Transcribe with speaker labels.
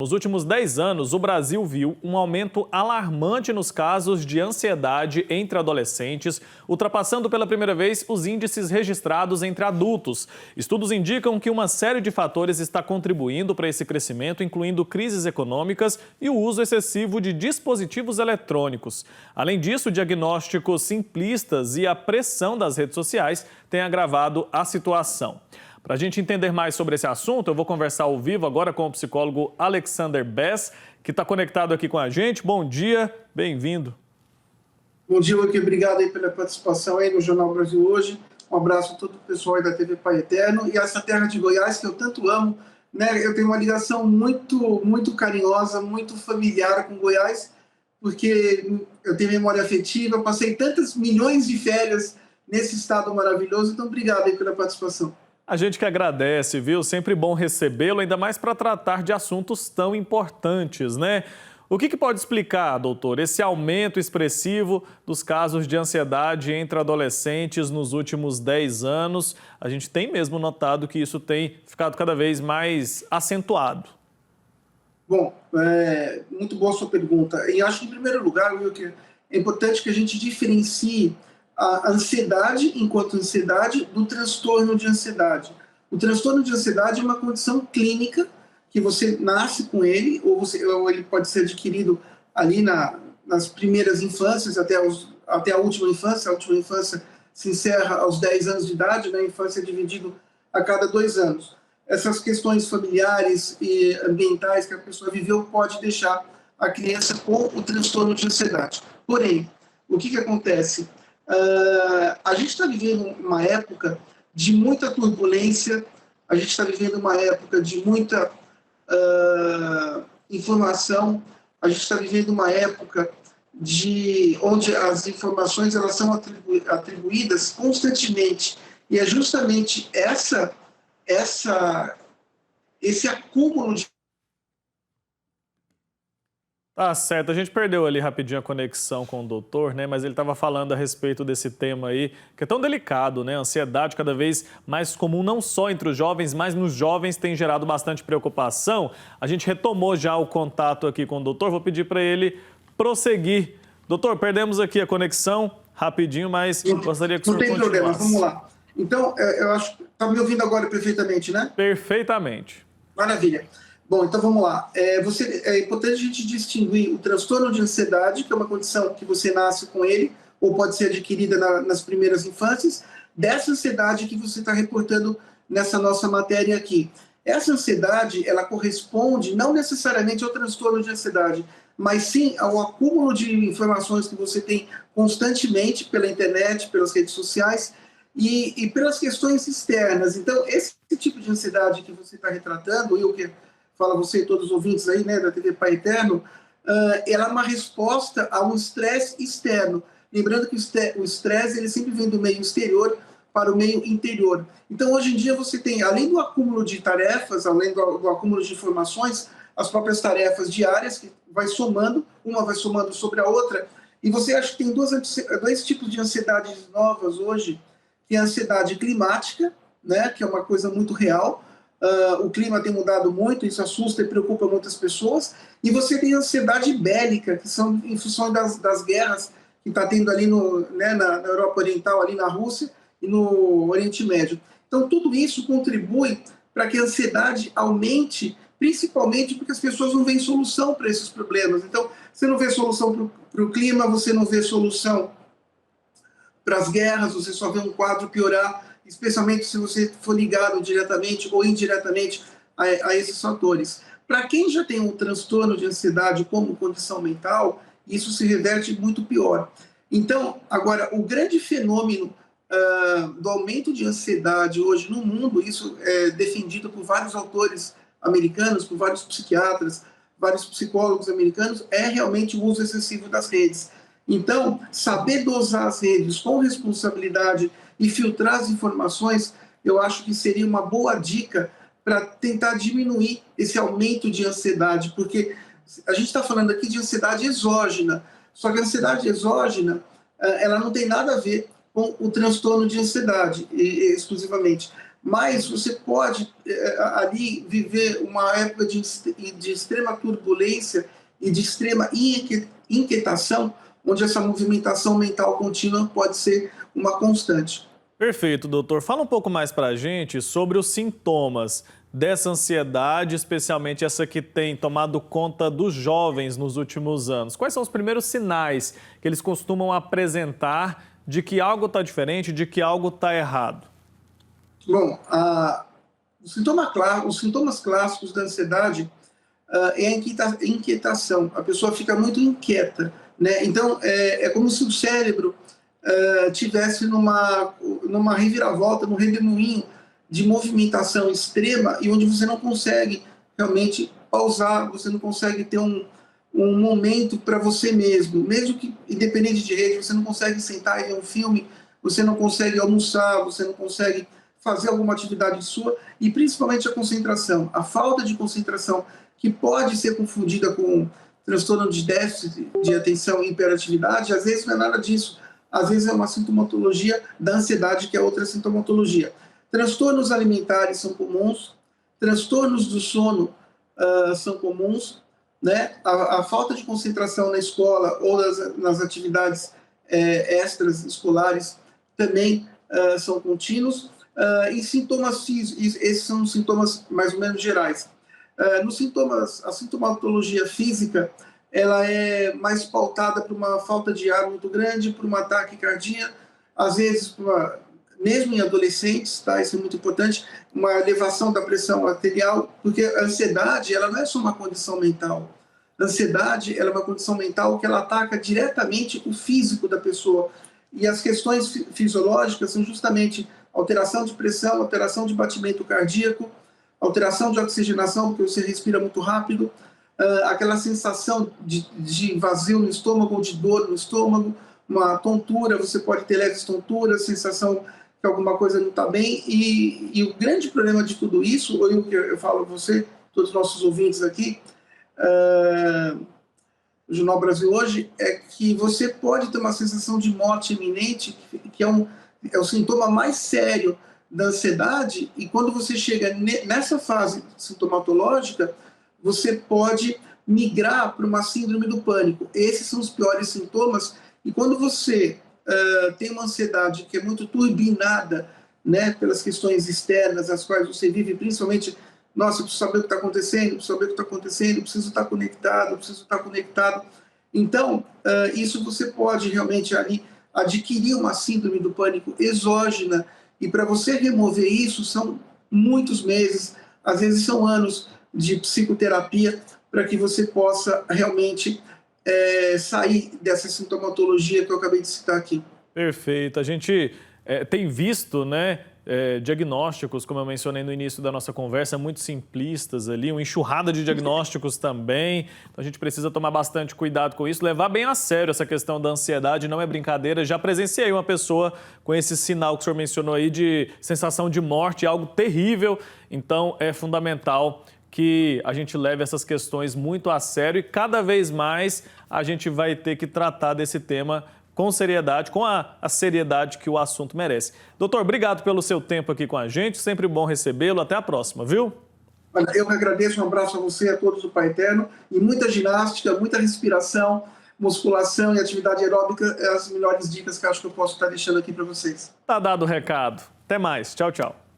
Speaker 1: Nos últimos 10 anos, o Brasil viu um aumento alarmante nos casos de ansiedade entre adolescentes, ultrapassando pela primeira vez os índices registrados entre adultos. Estudos indicam que uma série de fatores está contribuindo para esse crescimento, incluindo crises econômicas e o uso excessivo de dispositivos eletrônicos. Além disso, diagnósticos simplistas e a pressão das redes sociais têm agravado a situação. Para a gente entender mais sobre esse assunto, eu vou conversar ao vivo agora com o psicólogo Alexander Bess, que está conectado aqui com a gente. Bom dia, bem-vindo.
Speaker 2: Bom dia, Luque. Obrigado aí pela participação aí no Jornal Brasil Hoje. Um abraço a todo o pessoal aí da TV Pai Eterno. E essa terra de Goiás que eu tanto amo, né? Eu tenho uma ligação muito carinhosa, muito familiar com Goiás, porque eu tenho memória afetiva, eu passei tantas milhões de férias nesse estado maravilhoso. Então, obrigado aí pela participação.
Speaker 1: A gente que agradece, viu? Sempre bom recebê-lo, ainda mais para tratar de assuntos tão importantes, né? O que pode explicar, doutor, esse aumento expressivo dos casos de ansiedade entre adolescentes nos últimos 10 anos? A gente tem mesmo notado que isso tem ficado cada vez mais acentuado.
Speaker 2: Bom, muito boa a sua pergunta. E acho que, em primeiro lugar, Wilker, é importante que a gente diferencie a ansiedade, enquanto ansiedade, do transtorno de ansiedade. O transtorno de ansiedade é uma condição clínica que você nasce com ele, ou ele pode ser adquirido ali nas primeiras infâncias, até a última infância. A última infância se encerra aos 10 anos de idade, né? A infância é dividida a cada 2 anos. Essas questões familiares e ambientais que a pessoa viveu pode deixar a criança com o transtorno de ansiedade. Porém, o que acontece? A gente está vivendo uma época de muita turbulência, a gente está vivendo uma época de muita informação, a gente está vivendo uma época onde as informações elas são atribuídas constantemente, e é justamente esse acúmulo de...
Speaker 1: Tá certo, a gente perdeu ali rapidinho a conexão com o doutor, né? Mas ele estava falando a respeito desse tema aí, que é tão delicado, né? A ansiedade cada vez mais comum, não só entre os jovens, mas nos jovens tem gerado bastante preocupação. A gente retomou já o contato aqui com o doutor, vou pedir para ele prosseguir. Doutor, perdemos aqui a conexão rapidinho, mas gostaria que o senhor continuasse.
Speaker 2: Não tem problema, vamos lá. Então, eu acho que está me ouvindo agora perfeitamente, né?
Speaker 1: Perfeitamente.
Speaker 2: Maravilha. Bom, então vamos lá. É importante a gente distinguir o transtorno de ansiedade, que é uma condição que você nasce com ele, ou pode ser adquirida nas primeiras infâncias, dessa ansiedade que você está reportando nessa nossa matéria aqui. Essa ansiedade, ela corresponde não necessariamente ao transtorno de ansiedade, mas sim ao acúmulo de informações que você tem constantemente pela internet, pelas redes sociais e pelas questões externas. Então, esse tipo de ansiedade que você está retratando, Wilker, fala você e todos os ouvintes aí, né, da TV Pai Eterno, ela é uma resposta a um estresse externo. Lembrando que o estresse ele sempre vem do meio exterior para o meio interior. Então, hoje em dia, você tem, além do acúmulo de tarefas, além do acúmulo de informações, as próprias tarefas diárias, que vai somando, uma vai somando sobre a outra, e você acha que tem dois tipos de ansiedades novas hoje, que é a ansiedade climática, né, que é uma coisa muito real. O clima tem mudado muito, isso assusta e preocupa muitas pessoas. E você tem a ansiedade bélica, que são em função das guerras que está tendo ali na Europa Oriental, ali na Rússia e no Oriente Médio. Então, tudo isso contribui para que a ansiedade aumente, principalmente porque as pessoas não veem solução para esses problemas. Então, você não vê solução para o clima, você não vê solução para as guerras, você só vê um quadro piorar, especialmente se você for ligado diretamente ou indiretamente a esses fatores. Para quem já tem um transtorno de ansiedade como condição mental, isso se reverte muito pior. Então, agora, o grande fenômeno do aumento de ansiedade hoje no mundo, isso é defendido por vários autores americanos, por vários psiquiatras, vários psicólogos americanos, é realmente o uso excessivo das redes. Então, saber dosar as redes com responsabilidade e filtrar as informações, eu acho que seria uma boa dica para tentar diminuir esse aumento de ansiedade, porque a gente está falando aqui de ansiedade exógena, só que a ansiedade exógena, ela não tem nada a ver com o transtorno de ansiedade exclusivamente. mas você pode ali viver uma época de extrema turbulência e de extrema inquietação, onde essa movimentação mental contínua pode ser uma constante.
Speaker 1: Perfeito, doutor. Fala um pouco mais para a gente sobre os sintomas dessa ansiedade, especialmente essa que tem tomado conta dos jovens nos últimos anos. Quais são os primeiros sinais que eles costumam apresentar de que algo está diferente, de que algo está errado?
Speaker 2: Bom, os sintomas clássicos da ansiedade é a inquietação. A pessoa fica muito inquieta, né? Então, é como se o cérebro tivesse numa reviravolta, num redemoinho de movimentação extrema e onde você não consegue realmente pausar, você não consegue ter um momento para você mesmo que independente de rede, você não consegue sentar e ver um filme, você não consegue almoçar, você não consegue fazer alguma atividade sua, e principalmente a concentração, a falta de concentração, que pode ser confundida com transtorno de déficit de atenção e hiperatividade. Às vezes não é nada disso, às vezes é uma sintomatologia da ansiedade, que é outra sintomatologia. Transtornos alimentares são comuns, transtornos do sono são comuns, né? A falta de concentração na escola ou nas atividades extras escolares também são contínuos. E sintomas físicos, esses são os sintomas mais ou menos gerais. Nos sintomas, a sintomatologia física, ela é mais pautada por uma falta de ar muito grande, por uma taquicardia, às vezes, mesmo em adolescentes, tá? Isso é muito importante, uma elevação da pressão arterial, porque a ansiedade, ela não é só uma condição mental. A ansiedade, ela é uma condição mental que ela ataca diretamente o físico da pessoa. E as questões fisiológicas são justamente alteração de pressão, alteração de batimento cardíaco, alteração de oxigenação, porque você respira muito rápido, aquela sensação de vazio no estômago ou de dor no estômago, uma tontura, você pode ter leves tonturas, sensação que alguma coisa não está bem. E o grande problema de tudo isso, ou o que eu falo a você, todos os nossos ouvintes aqui, o Jornal Brasil Hoje, é que você pode ter uma sensação de morte iminente, que é o sintoma mais sério da ansiedade, e quando você chega nessa fase sintomatológica, você pode migrar para uma síndrome do pânico. Esses são os piores sintomas, e quando você tem uma ansiedade que é muito turbinada, né, pelas questões externas, as quais você vive, principalmente, nossa, eu preciso saber o que está acontecendo, preciso saber o que está acontecendo, preciso estar conectado. Então, isso você pode realmente ali adquirir uma síndrome do pânico exógena, e para você remover isso são muitos meses, às vezes são anos de psicoterapia, para que você possa realmente sair dessa sintomatologia que eu acabei de citar aqui.
Speaker 1: Perfeito. A gente tem visto, né, diagnósticos, como eu mencionei no início da nossa conversa, muito simplistas ali, uma enxurrada de diagnósticos também. Então a gente precisa tomar bastante cuidado com isso, levar bem a sério essa questão da ansiedade, não é brincadeira. Já presenciei uma pessoa com esse sinal que o senhor mencionou aí de sensação de morte, algo terrível. Então é fundamental que a gente leve essas questões muito a sério e cada vez mais a gente vai ter que tratar desse tema com seriedade, com a seriedade que o assunto merece. Doutor, obrigado pelo seu tempo aqui com a gente, sempre bom recebê-lo. Até a próxima, viu?
Speaker 2: Eu que agradeço, um abraço a você, a todos do Pai Eterno, e muita ginástica, muita respiração, musculação e atividade aeróbica, as melhores dicas que eu acho que eu posso estar deixando aqui para vocês.
Speaker 1: Tá dado o recado. Até mais. Tchau, tchau.